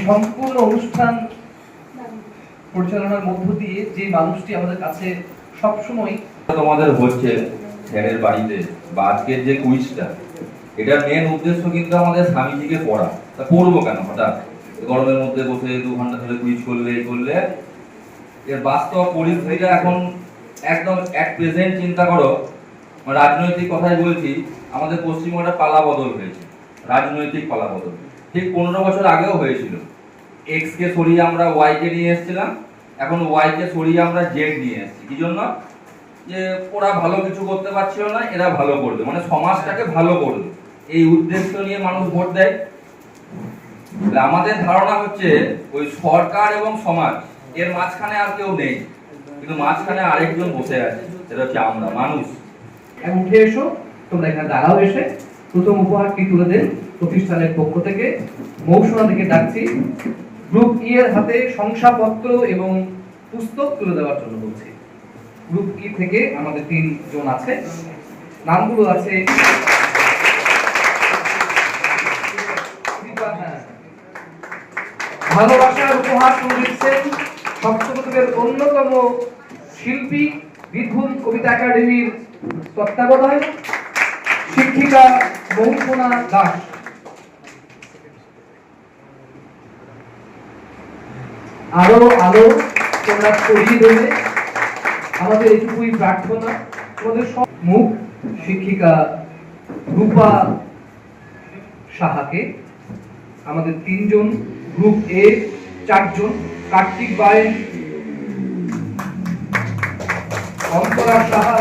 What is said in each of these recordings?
সম্পূর্ণ অনুষ্ঠান পরিচালনার মধ্য দিয়ে যে মানুষটি আমাদের কাছে সবসময় তোমাদের হচ্ছে স্যারের বাড়িতে বা আজকের যে কুইজটা, এটার মেন উদ্দেশ্য কিন্তু আমাদের স্বামীজিকে পড়া। তা পড়বো কেন হঠাৎ গরমের মধ্যে বসে 2 ঘন্টা ধরে কুইজ করলে এর বাস্তব পরিস্থিতিটা এখন একদম এক প্রেজেন্ট চিন্তা করো। রাজনৈতিক কথাই বলছি, আমাদের পশ্চিমবঙ্গটা পালা বদল হয়েছে, রাজনৈতিক পালা বদল ঠিক 15 বছর আগেও হয়েছিল। এক্স কে সরিয়ে আমরা ওয়াই কে নিয়ে এসেছিলাম, এখন ওয়াই কে সরিয়ে আমরা জেড নিয়ে এসেছি। কি জন্য? যে ওরা ভালো কিছু করতে পারছিল না, এরা ভালো করবে, মানে সমাজটাকে ভালো করবে, এই উদ্দেশ্য নিয়ে মানুষ ভোট দেয়। আমাদের ধারণা হচ্ছে ওই সরকার এবং সমাজ এর মাঝখানে আর কেউ নেই, কিন্তু মাঝখানে আরেকজন বসে আছে, সেটা হচ্ছে আমরা মানুষ। উঠে এসো, তোমরা এখানে দাঁড়াও, এসে প্রথম উপহারটি তুলে দেন প্রতিষ্ঠানের পক্ষ থেকে। মৌসুমা থেকে ডাকছি গ্রুপ ই এর হাতে শংসাপত্র এবং পুস্তক তুলে দেওয়ার জন্য বলছি। গ্রুপ ই থেকে আমাদের 3 জন আছে, নামগুলো আছে ভালোবাসার উপহার দিচ্ছেন সপ্তশতকের অন্যতম শিল্পী, বীরভূম কবিতা একাডেমির তত্ত্বাবধায়ক শিক্ষিকা মৌসুমা দাস। আরো আলো তোমরা ছড়িয়ে দেবে, আমাদের এইটুকুই প্রার্থনা। তোমাদের সব মুখ শিক্ষিকা রূপা সাহাকে, আমাদের 3 জন, গ্রুপ এ 4 জন, কার্তিক বাই, অন্তরা সাহা,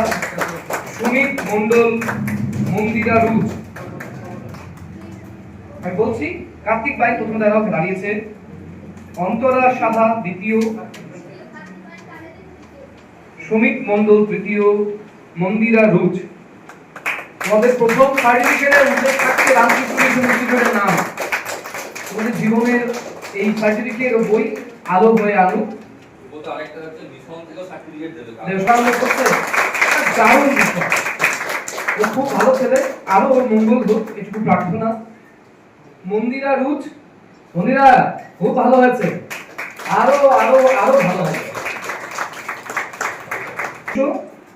সুমিত মন্ডল, মন্দিরা রুজ। আমি বলছি কার্তিক বাই প্রথম দাঁড়িয়েছে, অন্তরা সাহা দ্বিতীয়, সুমিত মন্ডল তৃতীয়, মন্দিরা রুজ। তোমাদের প্রথম সার্টিফিকেটের উল্লেখ থাকছে রামকৃষ্ণ মিশনের নাম। তোমাদের জীবনের এই সার্টিফিকেট ও বই আলো হয়ে আলো। আরেকটা হচ্ছে মিশন থেকে সার্টিফিকেট দেবে, দারুণ বিষয়, ও খুব ভালো ছেলে, আরো ওর মঙ্গল হোক এটুকু প্রার্থনা। মন্দিরা রুজ, মন্দিরা খুব ভালো হয়েছে, আরো আরো আরো ভালো হবে।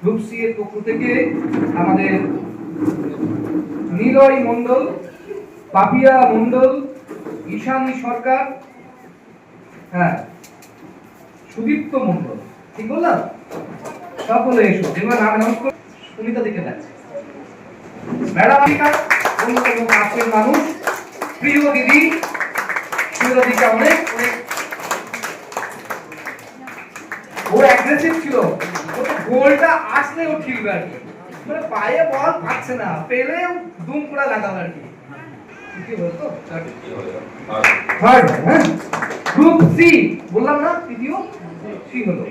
গ্রুপ সি এর পক্ষ থেকে আমাদের নিলয় মন্ডল, পাপিয়া মন্ডল, ঈশানী সরকার, হ্যাঁ সুদীপ্ত মন্ডল, ঠিক বললাম? সকলে এসো, যেমন নাম অ্যানাউন্স করে সুনিতা দিকে যাচ্ছে। ম্যাডাম অন্যতম কাছের মানুষ, প্রিয় দিদি সুনিতা দিকে অনেক ও অ্যাগ্রেসিভ ছিল, ও তো গোলটা আসলে ও ঠিকবে আর কি, মানে পায়ে বল পাচ্ছে না, পেলে দুম করে লাগাবে আর কি। কি বলতো গ্রুপ সি বললাম না, তৃতীয় সি হলো।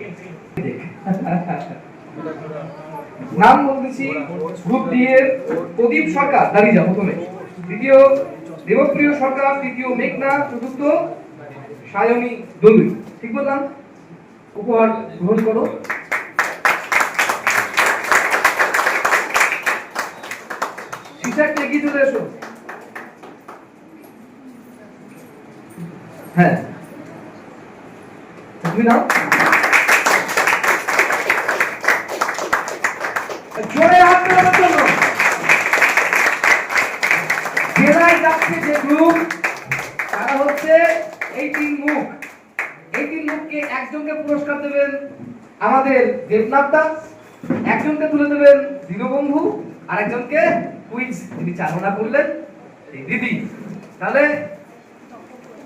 নাম বলতেছি গ্রুপ ডি এর প্রদীপ সরকার, দাঁড়িয়ে যাও প্রথমে, দ্বিতীয় দেবপ্রিয় সরকার, তৃতীয় মেঘনা, চতুর্থ সায়নী দলুই, ঠিক বললাম? উপহার গ্রহণ করো। শিশাকে এগিয়ে চলে এসো। হ্যাঁ তুমি নাও, জোরে হাত মেলানোর জন্য। জেলায় যাচ্ছে যে গ্রুপ, তারা হচ্ছে এই 3 মুখ। এই 3 মুখকে একজনকে পুরস্কার দেবেন আমাদের দেবনাথ দাস, একজনকে তুলে দেবেন দীনবন্ধু, আর একজনকে কুইজ যিনি চালনা করলেন এই দিদি। তাহলে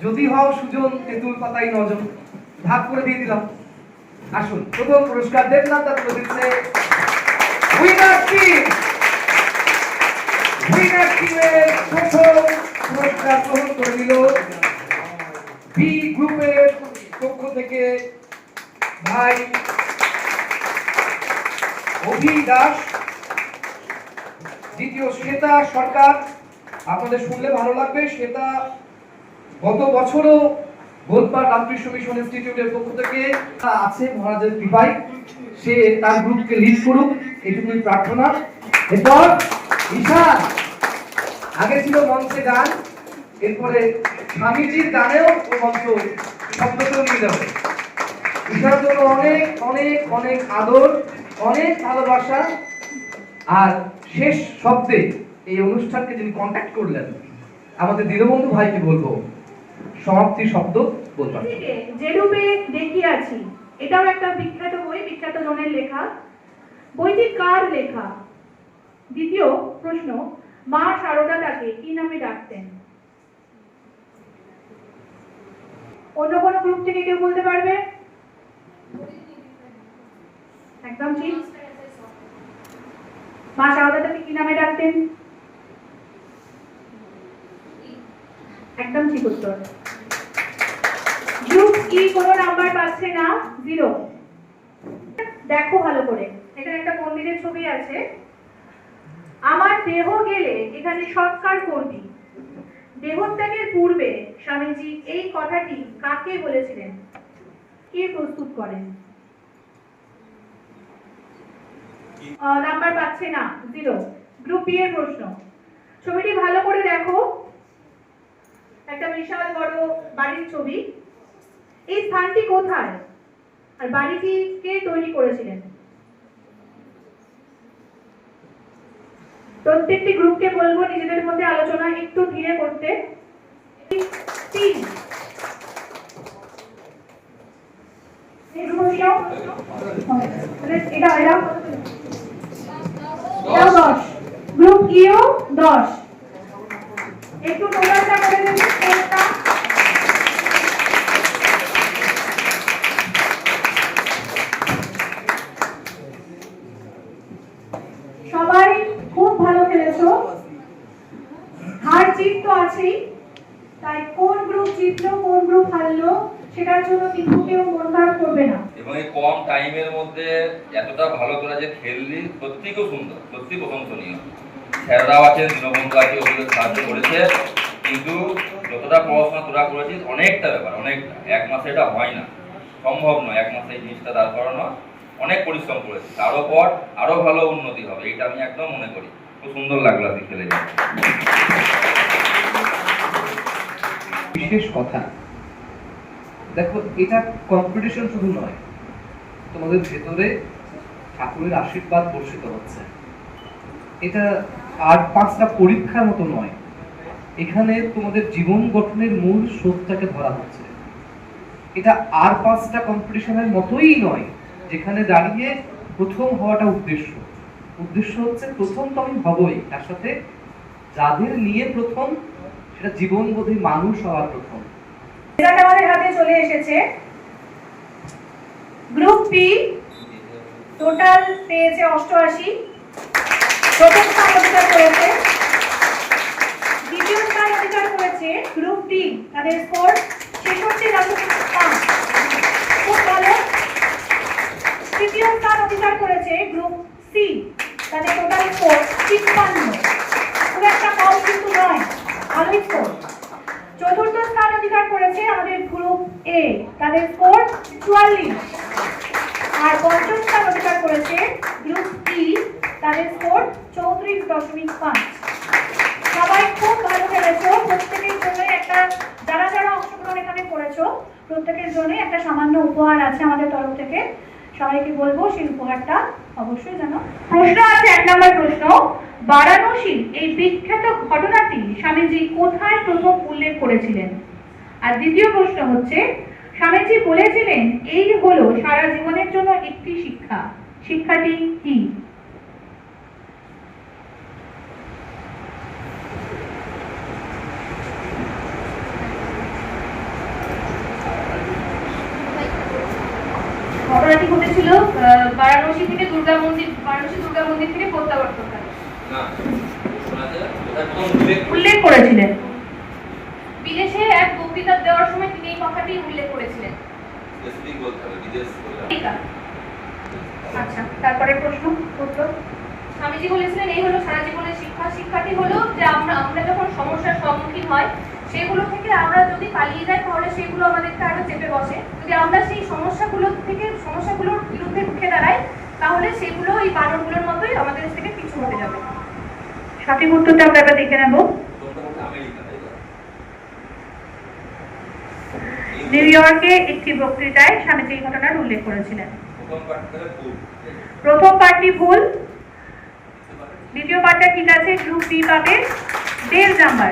যদি হও সুজন, তেঁতুল পাতাই নজন, ভাগ করে দিয়ে দিলাম। আসুন, প্রথম পুরস্কার দেবনাথ দাস তুলে দিচ্ছে। উইনার টিমের প্রথম পুরস্কার গ্রহণ করে নিল বি গ্রুপের পক্ষ থেকে ভাই অভি দাস, দ্বিতীয় শ্বেতা সরকার। আপনাদের শুনলে ভালো লাগবে, শ্বেতা গত বছরও বোধবার রামকৃষ্ণ মিশন ইনস্টিটিউটের পক্ষ থেকে আছে, মহারাজের কৃপায় সে তার গ্রুপকে লিড করুক, এটুকুই প্রার্থনা। এরপর ঈশান, আগে ছিল মঞ্চে গান, এরপরে স্বামীজির গানেও ও মঞ্চ শব্দকেও নিয়ে যাবে। ঈশার জন্য অনেক অনেক অনেক আদর, অনেক ভালোবাসা। আর শেষ শব্দে এই অনুষ্ঠানকে যিনি কন্ট্যাক্ট করলেন আমাদের দীনবন্ধু ভাইকে বলবো সমাপ্তি শব্দ বলবেন। যে রূপে দেখিয়াছি, এটাও একটা বিখ্যাত বই, বিখ্যাত জনের লেখা। বইটি কার লেখা? দ্বিতীয় প্রশ্ন, মা শারদা তাকে কি নামে ডাকতেন? অন্য কোনো গ্রুপ থেকে কেউ বলতে পারবে? একদম ঠিক। মা শারদা তাকে কি নামে ডাকতেন? একদম ঠিক উত্তর। গ্রুপ ই কোনো নাম্বার পাচ্ছে না, 0। দেখো ভালো করে, এখানে একটা মন্দিরের ছবি আছে। আমার দেহ গেলে এখানে সৎকার করবি। দেহত্যাগের পূর্বে স্বামীজি এই কথাটি কাকে বলেছিলেন? কে প্রস্তুত করেন? নাম্বার পাচ্ছে না, 0। গ্রুপ বি এর প্রশ্ন। ছবিটি ভালো করে দেখো, একটা বিশাল বড় বাড়ির ছবি। এই স্থানটি কোথায় আর বাড়িটি কে তৈরি করেছিলেন? প্রত্যেকটি গ্রুপকে বলবো নিজেদের মধ্যে আলোচনা একটু ধীরে করতে। 3 এটা 10। গ্রুপ ইও 10। একটু টোটালটা করে দেবেন। সবাই খুব ভালো খেলেছো, হার জিত তো আছেই, তাই কোন গ্রুপ জিতলো কোন গ্রুপ হারলো সেটার জন্য কিন্তু কেউ মন খারাপ করবে না। এবং এই কম টাইমের মধ্যে এতটা ভালো তোরা যে খেললি, সত্যি খুব সুন্দর, সত্যি প্রশংসনীয়। স্যাররাও আছেন, দীনবন্ধু আছে, ওদের সাহায্য করেছে। কিন্তু যতটা পড়াশোনা তোরা করেছিস, অনেকটা ব্যাপার, অনেকটা। এক মাসে এটা হয় না, সম্ভব নয় এক মাসে এই জিনিসটা দাঁড় করানো। অনেক পরিশ্রম করেছি, আরো পর আরো ভালো উন্নতি হবে, এটা আমি একদম মনে করি। খুব সুন্দর লাগলো আজকে খেলে। বিশেষ কথা দেখো, এটা কম্পিটিশন শুধু নয়, তোমাদের ভেতরে ঠাকুরের আশীর্বাদ বর্ষিত হচ্ছে। এটা আর 5টা পরীক্ষার মতো নয়, এখানে তোমাদের জীবন গঠনের মূল স্রোতটাকে ধরা হচ্ছে। এটা আর 5টা কম্পিটিশনের মতোই নয় যেখানে দাঁড়িয়ে প্রথম হওয়াটা উদ্দেশ্য। উদ্দেশ্য হচ্ছে প্রথম তো আমি হবই, তার সাথে যাদের নিয়ে প্রথম সেটা জীবনবোধী মানুষ হওয়ার প্রথম। রেজাল্ট আমাদের হাতে চলে এসেছে। গ্রুপ বি টোটাল পেয়েছে 88, প্রথম স্থান অধিকার করেছে। দ্বিতীয় স্থান অধিকার করেছে গ্রুপ ডি, তাদের স্কোর 66.5, খুব ভালো। তৃতীয় স্থান অধিকার করেছে গ্রুপ সি, তাদের টোটাল স্কোর 56, খুব একটা কম কিন্তু নয়, ভালোই স্কোর। চতুর্থ স্থান অধিকার করেছে আমাদের গ্রুপ এ, তাদের স্কোর 44। আর পঞ্চম স্থান অধিকার করেছে গ্রুপ ই, তাদের স্কোর 34.5। সবাই খুব ভালো খেলেছো। প্রত্যেকের জন্য একটা, যারা যারা অংশগ্রহণ এখানে করেছো প্রত্যেকের জন্য একটা সামান্য উপহার আছে আমাদের তরফ থেকে। সবাইকে বলবো সেই উপহারটা অবশ্যই জানো। প্রশ্ন আছে, 1 নম্বর প্রশ্ন, বারাণসীর এই বিখ্যাত ঘটনাটি স্বামীজি কোথায় প্রথম উল্লেখ করেছিলেন? আর দ্বিতীয় প্রশ্ন হচ্ছে, স্বামীজি বলেছিলেন এই হলো সারা জীবনের জন্য একটি শিক্ষা, শিক্ষাটি কি? ঘটনাটি ঘটেছিল বারাণসী থেকে দুর্গা মন্দির, বারাণসী দুর্গা মন্দির থেকে প্রত্যাবর্তন করা। উল্লেখ করেছিলেন বিদেশে এক বক্তৃতা দেওয়ার সময় তিনি এই কথাটি উল্লেখ করেছিলেন। আচ্ছা, তারপরে প্রশ্ন উত্তর। স্বামীজি বলেছিলেন এই হলো সারা জীবনের শিক্ষা, শিক্ষাটি হলো যে আমরা যখন সমস্যার সম্মুখীন হয় সেগুলো থেকে আমরা যদি পালিয়ে যাই তাহলে সেগুলো আমাদেরকে আরো চেপে বসে। যদি আমরা সেই সমস্যাগুলোর বিরুদ্ধে রুখে দাঁড়াই তাহলে সেগুলো এই বানরগুলোর মতোই আমাদের থেকে পিছু হতে যাবে। সঠিক উত্তরটা আমরা এবার দেখে নেব। নিউ ইয়র্কে একটি বক্তৃতায় স্বামীজি এই ঘটনার উল্লেখ করেছিলেন। প্রথম পার্টটি ভুল, দ্বিতীয় পার্টটা ঠিক আছে। গ্রুপ বি পাবে 1.5 নাম্বার।